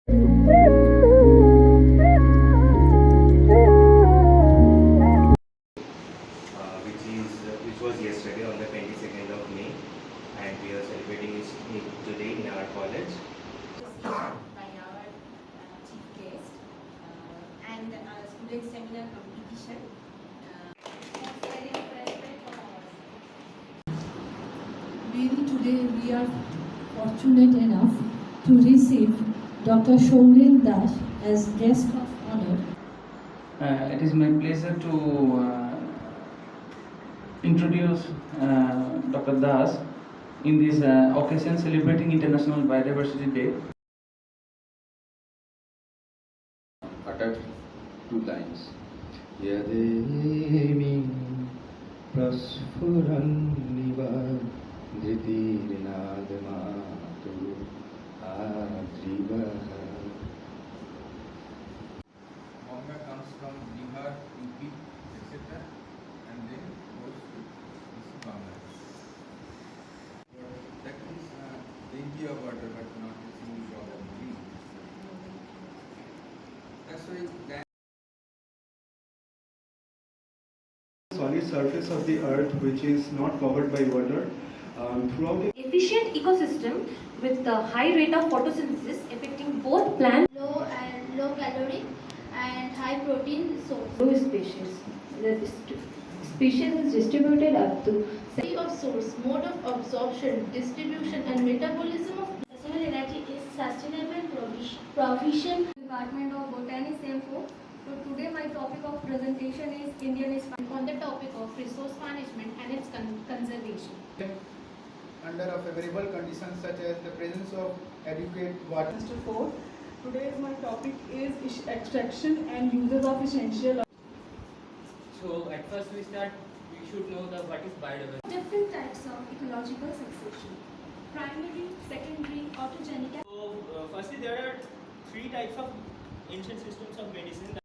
which was yesterday on the 22nd of May, and we are celebrating it today in our college. By our chief guest and student seminar competition. Really today we are fortunate enough to receive Dr. Sauren as guest of honor. It is my pleasure to introduce Dr. Das in this occasion celebrating International Biodiversity Day. Uttered two lines. Yademi prasfuran nivadritirnadamatu adriva. Bombay comes from Bihar, UP, etc. and then goes to Bangladesh. That is plenty of water, but not a single drop of green. That's why that solid surface of the earth which is not covered by water throughout the efficient ecosystem with a high rate of photosynthesis affecting both plant low calorie and high protein source. species. The species is distributed up to Of source, mode of absorption, distribution and metabolism of sustainable energy is sustainable provision. Department of Botany SEMCO. So today my topic of presentation is Indian on the topic of resource management and its conservation. under a favorable conditions such as the presence of adequate water. Mr. 4. Today's my topic is extraction and uses of essential. So at first we should know what is biodiversity. Different types of ecological succession: primary, secondary, autogenic. So firstly there are three types of ancient systems of medicine.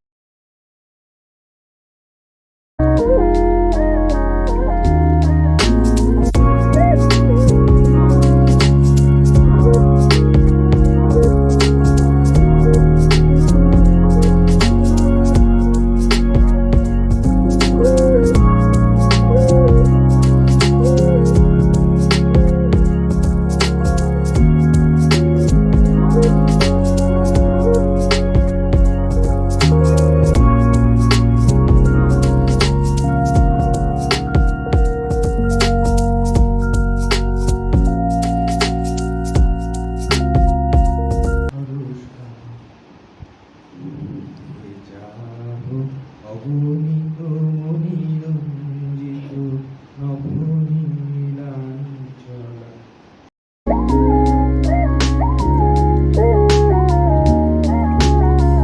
Aguni